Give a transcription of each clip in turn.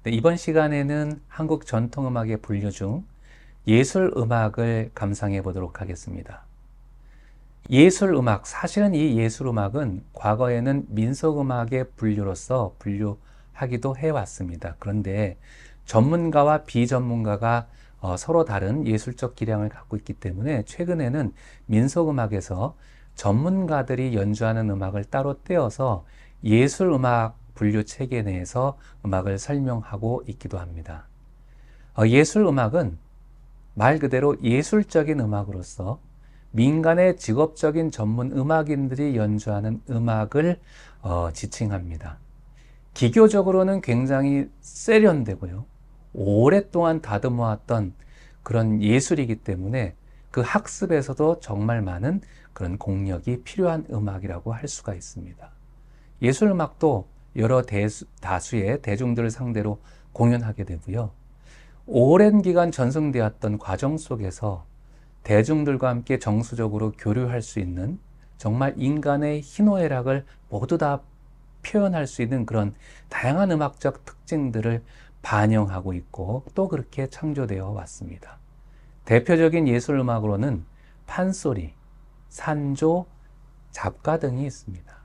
네, 이번 시간에는 한국 전통음악의 분류 중 예술음악을 감상해 보도록 하겠습니다. 예술음악, 사실은 이 예술음악은 과거에는 민속음악의 분류로서 분류하기도 해왔습니다. 그런데 전문가와 비전문가가 서로 다른 예술적 기량을 갖고 있기 때문에 최근에는 민속음악에서 전문가들이 연주하는 음악을 따로 떼어서 예술음악 분류 체계 내에서 음악을 설명하고 있기도 합니다. 예술음악은 말 그대로 예술적인 음악으로서 민간의 직업적인 전문 음악인들이 연주하는 음악을 지칭합니다. 기교적으로는 굉장히 세련되고요. 오랫동안 다듬어왔던 그런 예술이기 때문에 그 학습에서도 정말 많은 그런 공력이 필요한 음악이라고 할 수가 있습니다. 예술음악도 여러 다수의 대중들을 상대로 공연하게 되고요. 오랜 기간 전승되었던 과정 속에서 대중들과 함께 정수적으로 교류할 수 있는 정말 인간의 희노애락을 모두 다 표현할 수 있는 그런 다양한 음악적 특징들을 반영하고 있고 또 그렇게 창조되어 왔습니다. 대표적인 예술음악으로는 판소리, 산조, 잡가 등이 있습니다.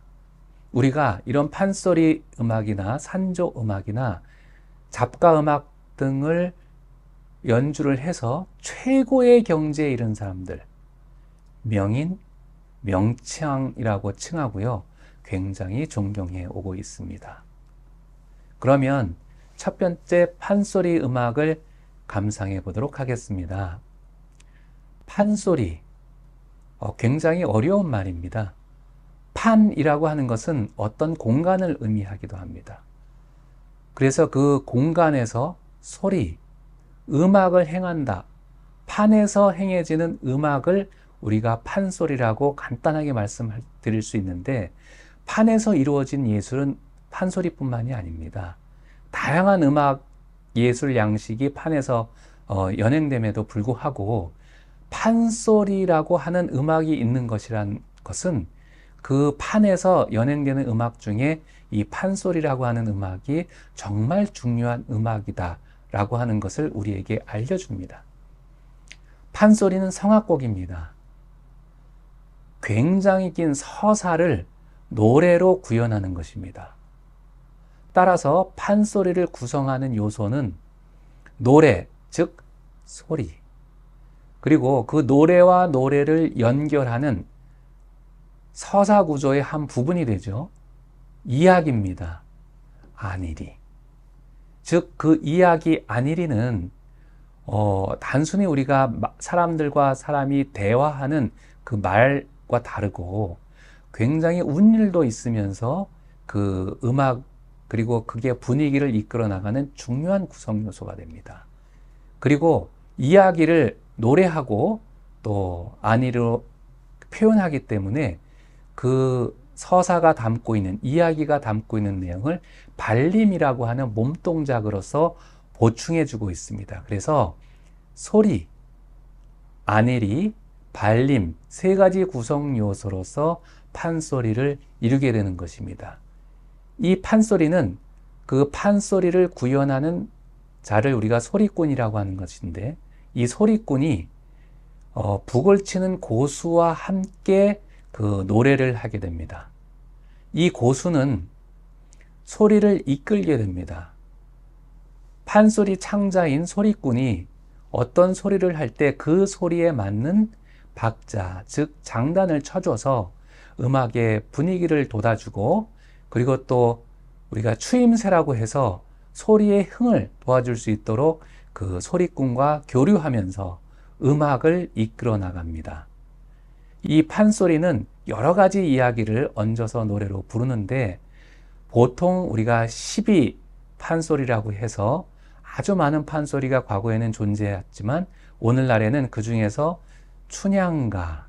우리가 이런 판소리 음악이나 산조 음악이나 잡가 음악 등을 연주를 해서 최고의 경지에 이른 사람들, 명인, 명창이라고 칭하고요. 굉장히 존경해 오고 있습니다. 그러면 첫 번째 판소리 음악을 감상해 보도록 하겠습니다. 판소리, 굉장히 어려운 말입니다. 판이라고 하는 것은 어떤 공간을 의미하기도 합니다. 그래서 그 공간에서 소리, 음악을 행한다. 판에서 행해지는 음악을 우리가 판소리라고 간단하게 말씀드릴 수 있는데 판에서 이루어진 예술은 판소리뿐만이 아닙니다. 다양한 음악 예술 양식이 판에서 연행됨에도 불구하고 판소리라고 하는 음악이 있는 것이란 것은 그 판에서 연행되는 음악 중에 이 판소리라고 하는 음악이 정말 중요한 음악이다 라고 하는 것을 우리에게 알려줍니다. 판소리는 성악곡입니다. 굉장히 긴 서사를 노래로 구현하는 것입니다. 따라서 판소리를 구성하는 요소는 노래, 즉 소리, 그리고 그 노래와 노래를 연결하는 서사 구조의 한 부분이 되죠. 이야기입니다. 안일이. 즉 그 이야기 안일이는 단순히 우리가 사람들과 사람이 대화하는 그 말과 다르고 굉장히 운율도 있으면서 그 음악 그리고 그게 분위기를 이끌어 나가는 중요한 구성 요소가 됩니다. 그리고 이야기를 노래하고 또 안일로 표현하기 때문에 그 서사가 담고 있는 이야기가 담고 있는 내용을 발림이라고 하는 몸동작으로서 보충해 주고 있습니다. 그래서 소리, 안일이, 발림 세 가지 구성 요소로서 판소리를 이루게 되는 것입니다. 이 판소리는 그 판소리를 구현하는 자를 우리가 소리꾼이라고 하는 것인데 이 소리꾼이 북을 치는 고수와 함께 그 노래를 하게 됩니다. 이 고수는 소리를 이끌게 됩니다. 판소리 창자인 소리꾼이 어떤 소리를 할 때 그 소리에 맞는 박자, 즉 장단을 쳐줘서 음악의 분위기를 돋아주고 그리고 또 우리가 추임새라고 해서 소리의 흥을 도와줄 수 있도록 그 소리꾼과 교류하면서 음악을 이끌어 나갑니다. 이 판소리는 여러 가지 이야기를 얹어서 노래로 부르는데 보통 우리가 12 판소리라고 해서 아주 많은 판소리가 과거에는 존재했지만 오늘날에는 그 중에서 춘향가,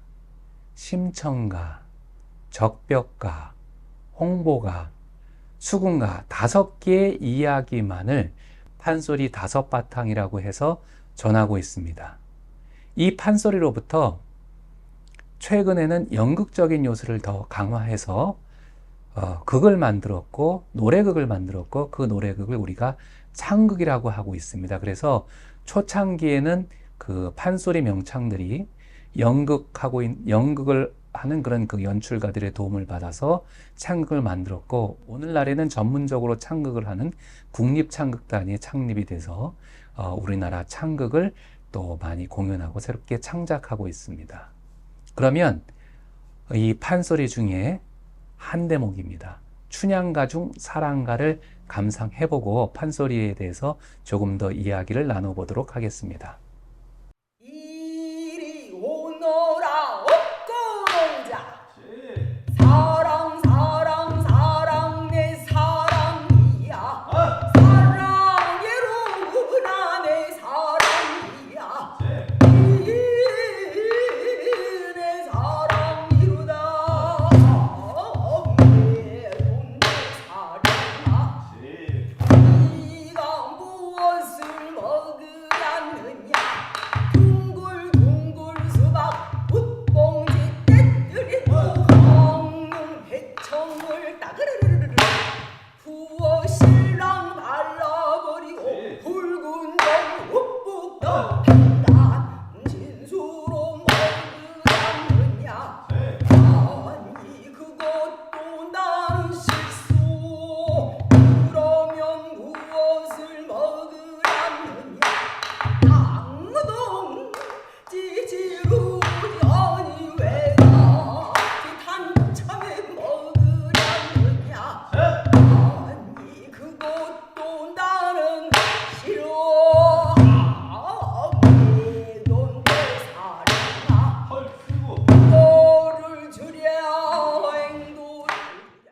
심청가, 적벽가, 홍보가, 수군가 5개의 이야기만을 판소리 5바탕이라고 해서 전하고 있습니다. 이 판소리로부터 최근에는 연극적인 요소를 더 강화해서 극을 만들었고 노래극을 만들었고 그 노래극을 우리가 창극이라고 하고 있습니다. 그래서 초창기에는 그 판소리 명창들이 연극을 하는 그런 그 연출가들의 도움을 받아서 창극을 만들었고, 오늘날에는 전문적으로 창극을 하는 국립창극단이 창립이 돼서 우리나라 창극을 또 많이 공연하고 새롭게 창작하고 있습니다. 그러면 이 판소리 중에 한 대목입니다. 춘향가 중 사랑가를 감상해보고 판소리에 대해서 조금 더 이야기를 나눠보도록 하겠습니다. 이리 오너라 업고 놀자. 사랑 사랑 사랑 내 사랑이야. 사랑해로구나 내 사랑이야. 내 사랑이로다. 내 돈내 사랑아. 네가 무엇을 먹으려느냐. 둥글둥글 수박 웃봉지 떼뜨리고 강릉 해청을 따그르르르 부어 신랑 발라버리고 붉은 점 욱북 덮인다. 진수로 먹으려느냐. 아니 그것도 나는 실수. 그러면 무엇을 먹으려느냐. 당동 찌지루지 아니 왜가 단참에 먹으려느냐. 아니 그것도 나는 싫어. 내 돈 내 사랑아. 너를 주랴 행도를 주랴.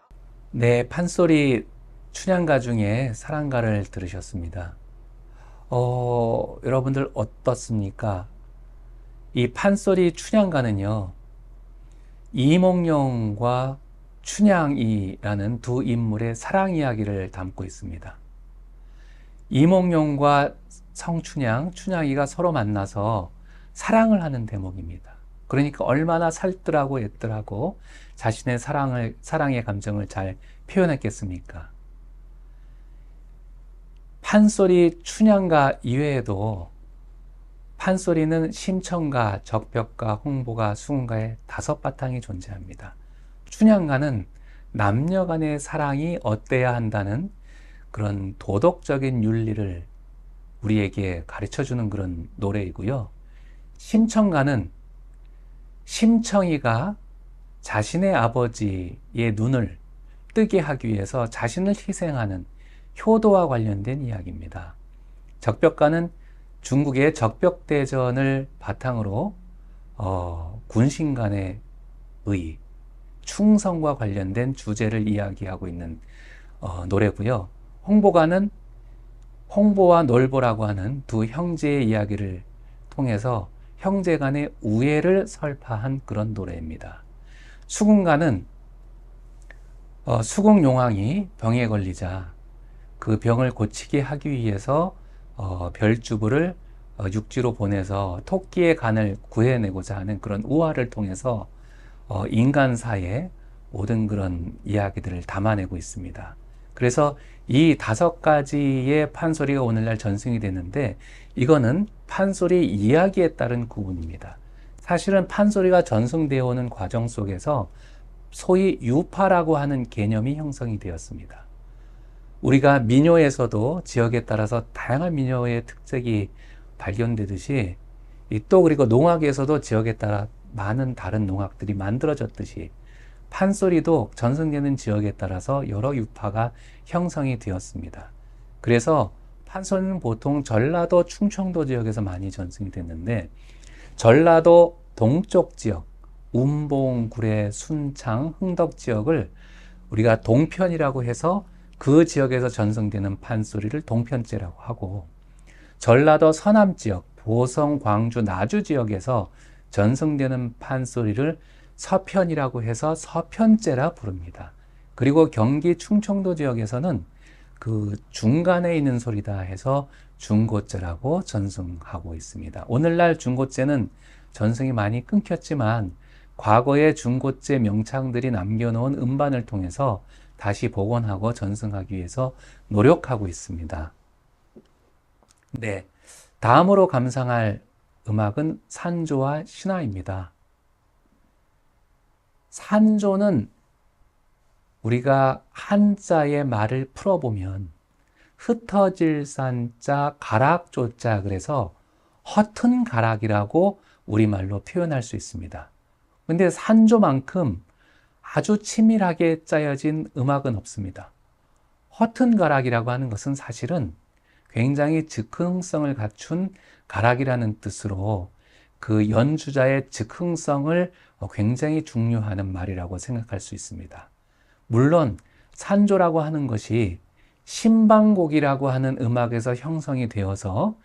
네, 판소리 춘향가 중에 사랑가를 들으셨습니다. 여러분들 어떻습니까? 이 판소리 춘향가는요, 이몽룡과 춘향이라는 두 인물의 사랑 이야기를 담고 있습니다. 이몽룡과 성춘향, 춘향이가 서로 만나서 사랑을 하는 대목입니다. 그러니까 얼마나 살뜰하고 애뜰하고 자신의 사랑의 감정을 잘 표현했겠습니까? 판소리 춘향가 이외에도 판소리는 심청가, 적벽가, 홍보가, 수궁가의 5바탕이 존재합니다. 춘향가는 남녀 간의 사랑이 어때야 한다는 그런 도덕적인 윤리를 우리에게 가르쳐주는 그런 노래이고요. 심청가는 심청이가 자신의 아버지의 눈을 뜨게 하기 위해서 자신을 희생하는 효도와 관련된 이야기입니다. 적벽가는 중국의 적벽대전을 바탕으로 군신 간의 충성과 관련된 주제를 이야기하고 있는 노래고요. 홍보가는 홍보와 놀보라고 하는 두 형제의 이야기를 통해서 형제 간의 우애를 설파한 그런 노래입니다. 수궁가는 수궁용왕이 병에 걸리자 그 병을 고치게 하기 위해서 별주부를 육지로 보내서 토끼의 간을 구해내고자 하는 그런 우화를 통해서 인간사의 모든 그런 이야기들을 담아내고 있습니다. 그래서 이 5가지의 판소리가 오늘날 전승이 되는데, 이거는 판소리 이야기에 따른 구분입니다. 사실은 판소리가 전승되어 오는 과정 속에서 소위 유파라고 하는 개념이 형성이 되었습니다. 우리가 민요에서도 지역에 따라서 다양한 민요의 특색이 발견되듯이, 또 그리고 농악에서도 지역에 따라 많은 다른 농악들이 만들어졌듯이, 판소리도 전승되는 지역에 따라서 여러 유파가 형성이 되었습니다. 그래서 판소리는 보통 전라도, 충청도 지역에서 많이 전승이 됐는데, 전라도 동쪽 지역, 운봉, 구례, 순창, 흥덕 지역을 우리가 동편이라고 해서 그 지역에서 전승되는 판소리를 동편제라고 하고, 전라도 서남 지역, 보성, 광주, 나주 지역에서 전승되는 판소리를 서편이라고 해서 서편제라 부릅니다. 그리고 경기 충청도 지역에서는 그 중간에 있는 소리다 해서 중고제라고 전승하고 있습니다. 오늘날 중고제는 전승이 많이 끊겼지만 과거의 중고제 명창들이 남겨놓은 음반을 통해서 다시 복원하고 전승하기 위해서 노력하고 있습니다. 네, 다음으로 감상할 음악은 산조와 신화입니다. 산조는 우리가 한자의 말을 풀어보면 흩어질 산자, 가락조자 그래서 허튼 가락이라고 우리말로 표현할 수 있습니다. 근데 산조만큼 아주 치밀하게 짜여진 음악은 없습니다. 허튼 가락이라고 하는 것은 사실은 굉장히 즉흥성을 갖춘 가락이라는 뜻으로 그 연주자의 즉흥성을 굉장히 중요하는 말이라고 생각할 수 있습니다. 물론 산조라고 하는 것이 신방곡이라고 하는 음악에서 형성이 되어서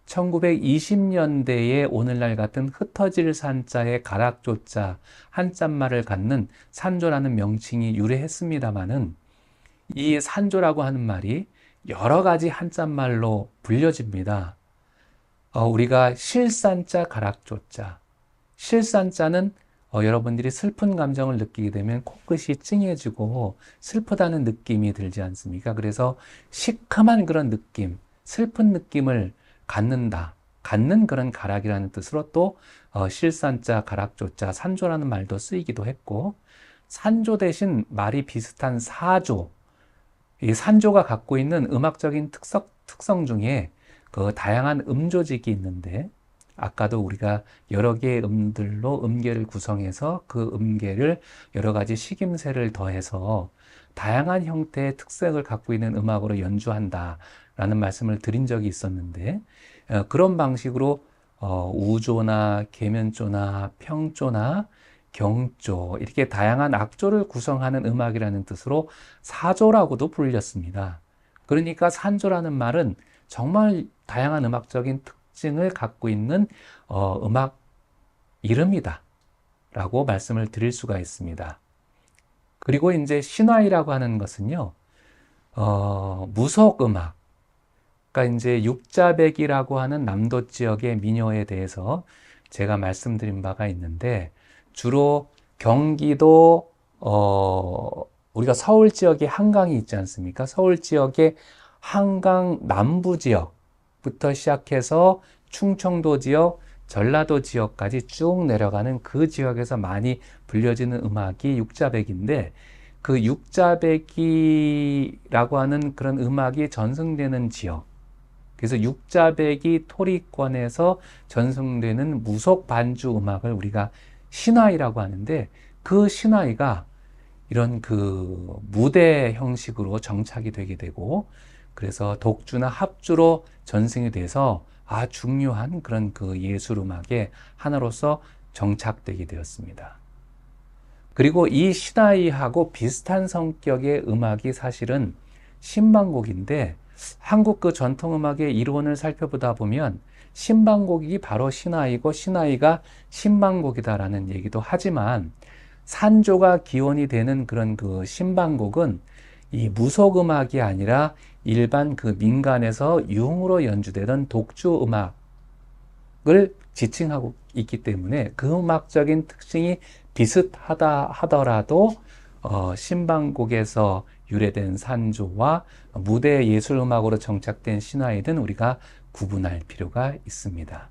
1920년대에 오늘날 같은 흩어질 산자의 가락조자 한자말을 갖는 산조라는 명칭이 유래했습니다마는 이 산조라고 하는 말이 여러 가지 한자말로 불려집니다. 우리가 실산자, 가락조자. 실산자는 여러분들이 슬픈 감정을 느끼게 되면 코끝이 찡해지고 슬프다는 느낌이 들지 않습니까? 그래서 시큼한 그런 느낌, 슬픈 느낌을 갖는 그런 가락이라는 뜻으로 또 실산자, 가락조자, 산조라는 말도 쓰이기도 했고, 산조 대신 말이 비슷한 사조, 이 산조가 갖고 있는 음악적인 특성 중에 그 다양한 음조직이 있는데, 아까도 우리가 여러 개의 음들로 음계를 구성해서 그 음계를 여러 가지 식임새를 더해서 다양한 형태의 특색을 갖고 있는 음악으로 연주한다라는 말씀을 드린 적이 있었는데, 그런 방식으로 우조나 계면조나 평조나 경조 이렇게 다양한 악조를 구성하는 음악이라는 뜻으로 사조라고도 불렸습니다. 그러니까 산조라는 말은 정말 다양한 음악적인 특징을 갖고 있는 음악 이름이다 라고 말씀을 드릴 수가 있습니다. 그리고 이제 신화이라고 하는 것은요, 무속음악, 그러니까 이제 육자백이라고 하는 남도 지역의 민요에 대해서 제가 말씀드린 바가 있는데, 주로 경기도 우리가 서울 지역에 한강이 있지 않습니까? 서울 지역의 한강 남부 지역부터 시작해서 충청도 지역, 전라도 지역까지 쭉 내려가는 그 지역에서 많이 불려지는 음악이 육자백인데, 그 육자백이라고 하는 그런 음악이 전승되는 지역, 그래서 육자백이 토리권에서 전승되는 무속 반주 음악을 우리가 신화이라고 하는데, 그 신화이가 이런 그 무대 형식으로 정착이 되게 되고, 그래서 독주나 합주로 전승이 돼서 중요한 그런 그 예술 음악의 하나로서 정착되게 되었습니다. 그리고 이 신화이하고 비슷한 성격의 음악이 사실은 신방곡인데, 한국 그 전통음악의 이론을 살펴보다 보면 신방곡이 바로 신화이고 신화이가 신방곡이다라는 얘기도 하지만, 산조가 기원이 되는 그런 그 신방곡은 이 무속음악이 아니라 일반 그 민간에서 융으로 연주되던 독주 음악을 지칭하고 있기 때문에 그 음악적인 특징이 비슷하다 하더라도 신방곡에서 유래된 산조와 무대 예술 음악으로 정착된 신화이든 우리가 구분할 필요가 있습니다.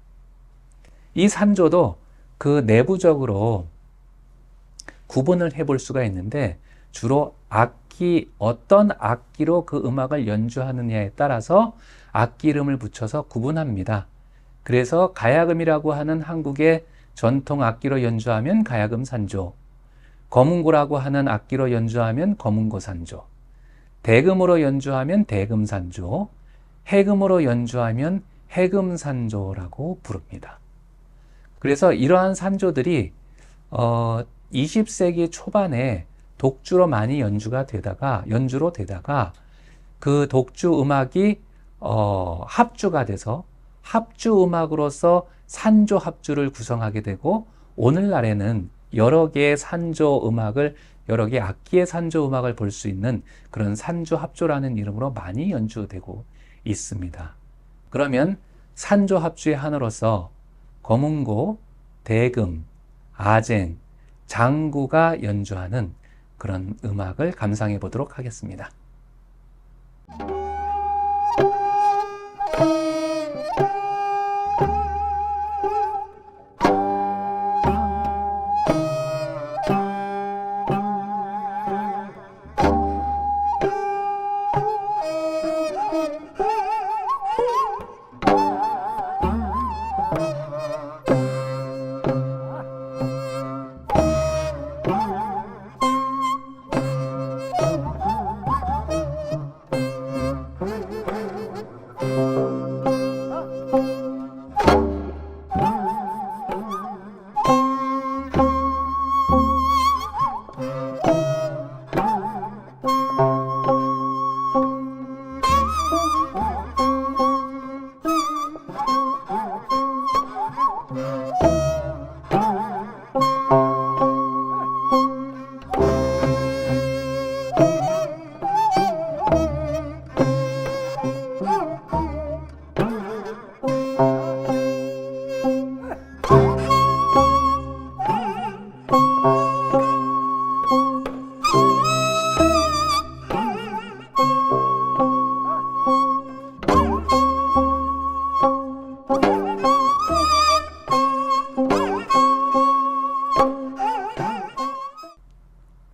이 산조도 그 내부적으로 구분을 해볼 수가 있는데, 주로 어떤 악기로 그 음악을 연주하느냐에 따라서 악기 이름을 붙여서 구분합니다. 그래서 가야금이라고 하는 한국의 전통 악기로 연주하면 가야금 산조, 거문고라고 하는 악기로 연주하면 거문고 산조, 대금으로 연주하면 대금 산조, 해금으로 연주하면 해금 산조라고 부릅니다. 그래서 이러한 산조들이 20세기 초반에 독주로 많이 연주로 되다가 그 독주 음악이 합주가 돼서 합주 음악으로서 산조 합주를 구성하게 되고, 오늘날에는 여러 개의 여러 개의 악기의 산조 음악을 볼 수 있는 그런 산조 합조라는 이름으로 많이 연주되고 있습니다. 그러면 산조 합주의 하나로서 거문고, 대금, 아쟁, 장구가 연주하는 그런 음악을 감상해 보도록 하겠습니다.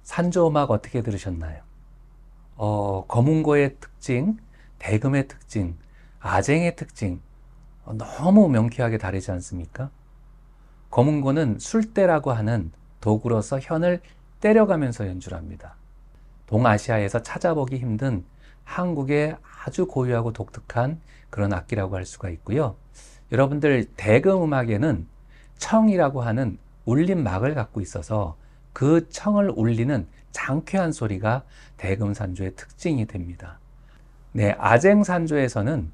산조음악 어떻게 들으셨나요? 거문고의 특징, 대금의 특징, 아쟁의 특징 너무 명쾌하게 다르지 않습니까? 거문고는 술대라고 하는 도구로서 현을 때려가면서 연주를 합니다. 동아시아에서 찾아보기 힘든 한국의 아주 고유하고 독특한 그런 악기라고 할 수가 있고요. 여러분들 대금 음악에는 청이라고 하는 울림막을 갖고 있어서 그 청을 울리는 장쾌한 소리가 대금 산조의 특징이 됩니다. 네, 아쟁 산조에서는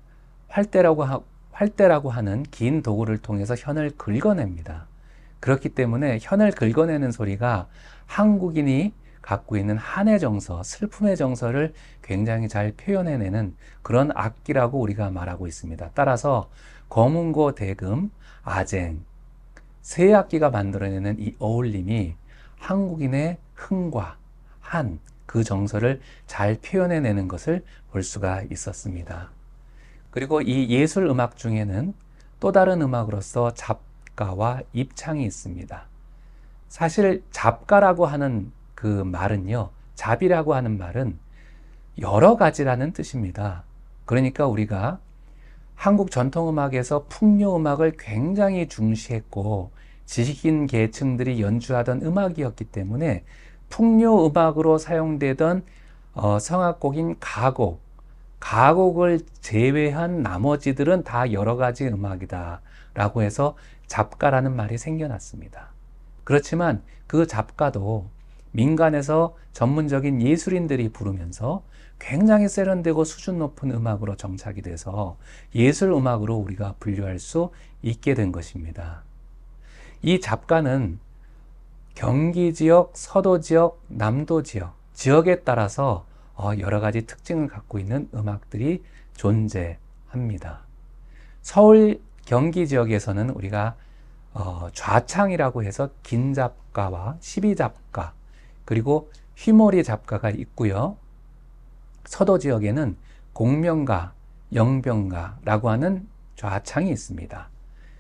활대라고 하는 긴 도구를 통해서 현을 긁어냅니다. 그렇기 때문에 현을 긁어내는 소리가 한국인이 갖고 있는 한의 정서, 슬픔의 정서를 굉장히 잘 표현해내는 그런 악기라고 우리가 말하고 있습니다. 따라서 거문고, 대금, 아쟁 세 악기가 만들어내는 이 어울림이 한국인의 흥과 한, 그 정서를 잘 표현해내는 것을 볼 수가 있었습니다. 그리고 이 예술 음악 중에는 또 다른 음악으로서 잡가와 입창이 있습니다. 사실 잡가라고 하는 그 말은요, 잡이라고 하는 말은 여러 가지라는 뜻입니다. 그러니까 우리가 한국 전통음악에서 풍요음악을 굉장히 중시했고 지식인 계층들이 연주하던 음악이었기 때문에 풍요음악으로 사용되던 성악곡인 가곡을 제외한 나머지들은 다 여러 가지 음악이다 라고 해서 잡가라는 말이 생겨났습니다. 그렇지만 그 잡가도 민간에서 전문적인 예술인들이 부르면서 굉장히 세련되고 수준 높은 음악으로 정착이 돼서 예술 음악으로 우리가 분류할 수 있게 된 것입니다. 이 잡가는 경기 지역, 서도 지역, 남도 지역에 따라서 여러 가지 특징을 갖고 있는 음악들이 존재합니다. 서울, 경기 지역에서는 우리가 좌창이라고 해서 긴 잡가와 12잡가 그리고 휘몰이 잡가가 있고요. 서도 지역에는 공명가, 영병가라고 하는 좌창이 있습니다.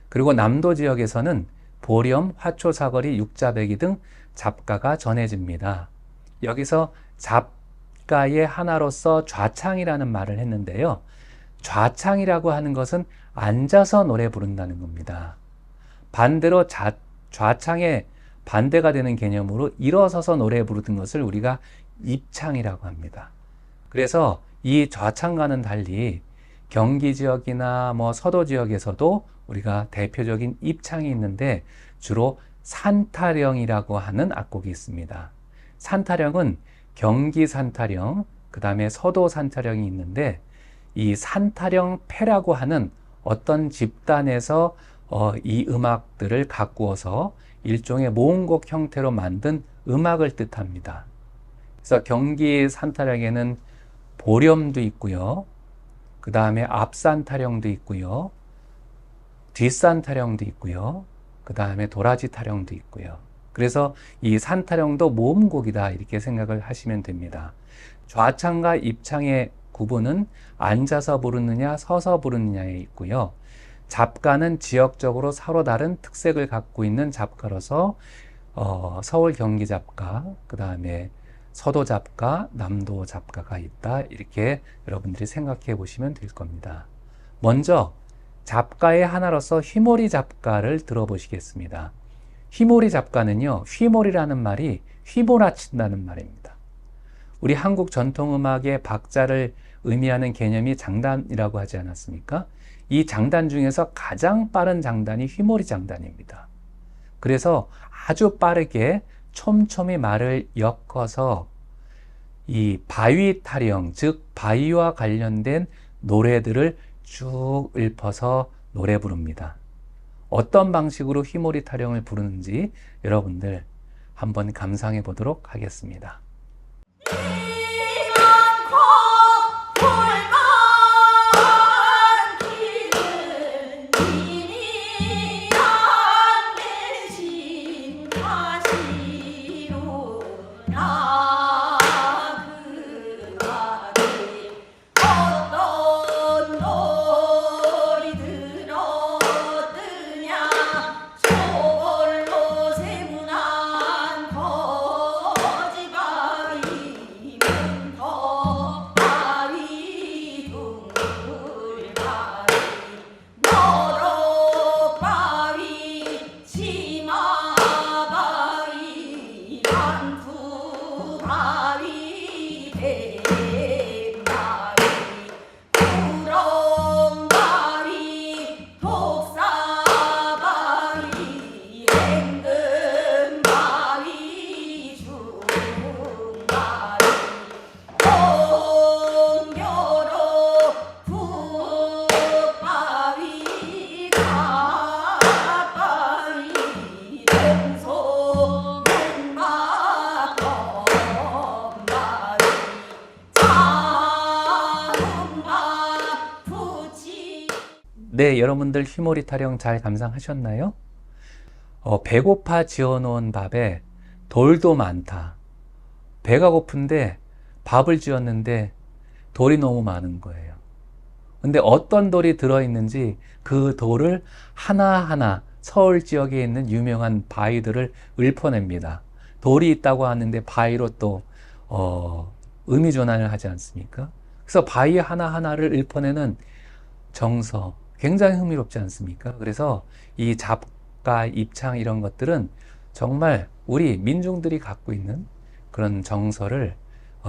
그리고 남도 지역에서는 보렴, 화초, 사거리, 육자배기 등 잡가가 전해집니다. 여기서 잡가의 하나로서 좌창이라는 말을 했는데요. 좌창이라고 하는 것은 앉아서 노래 부른다는 겁니다. 반대로 좌창의 반대가 되는 개념으로 일어서서 노래 부르는 것을 우리가 입창이라고 합니다. 그래서 이 좌창과는 달리 경기 지역이나 서도 지역에서도 우리가 대표적인 입창이 있는데 주로 산타령이라고 하는 악곡이 있습니다. 산타령은 경기 산타령, 그 다음에 서도 산타령이 있는데 이 산타령 패라고 하는 어떤 집단에서 이 음악들을 가꾸어서 일종의 모음곡 형태로 만든 음악을 뜻합니다. 그래서 경기 산타령에는 보렴도 있고요. 그 다음에 앞산타령도 있고요. 뒷산타령도 있고요. 그 다음에 도라지 타령도 있고요. 그래서 이 산타령도 모음곡이다 이렇게 생각을 하시면 됩니다. 좌창과 입창의 구분은 앉아서 부르느냐 서서 부르느냐에 있고요. 잡가는 지역적으로 서로 다른 특색을 갖고 있는 잡가로서 서울 경기 잡가, 그 다음에 서도 잡가, 남도 잡가가 있다 이렇게 여러분들이 생각해 보시면 될 겁니다. 먼저 잡가의 하나로서 휘몰이 잡가를 들어보시겠습니다. 휘몰이 잡가는요, 휘몰이라는 말이 휘몰아친다는 말입니다. 우리 한국 전통음악의 박자를 의미하는 개념이 장단이라고 하지 않았습니까? 이 장단 중에서 가장 빠른 장단이 휘몰이 장단입니다. 그래서 아주 빠르게 촘촘히 말을 엮어서 이 바위 타령, 즉 바위와 관련된 노래들을 쭉 읊어서 노래 부릅니다. 어떤 방식으로 휘몰이 타령을 부르는지 여러분들 한번 감상해 보도록 하겠습니다. 나 바위 뱀바위 구렁바위 독사바위 앵금바위 중바위 공교로 북바위 가바위 동소문바 범바위 자문바 부치. 네, 여러분들 휘몰이 타령 잘 감상하셨나요? 배고파 지어놓은 밥에 돌도 많다. 배가 고픈데 밥을 지었는데 돌이 너무 많은 거예요. 근데 어떤 돌이 들어있는지 그 돌을 하나하나 서울 지역에 있는 유명한 바위들을 읊어냅니다. 돌이 있다고 하는데 바위로 또 의미전환을 하지 않습니까? 그래서 바위 하나하나를 읊어내는 정서, 굉장히 흥미롭지 않습니까? 그래서 이 잡가, 입창 이런 것들은 정말 우리 민중들이 갖고 있는 그런 정서를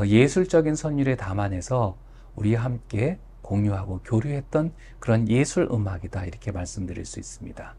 예술적인 선율에 담아내서 우리와 함께 공유하고 교류했던 그런 예술 음악이다, 이렇게 말씀드릴 수 있습니다.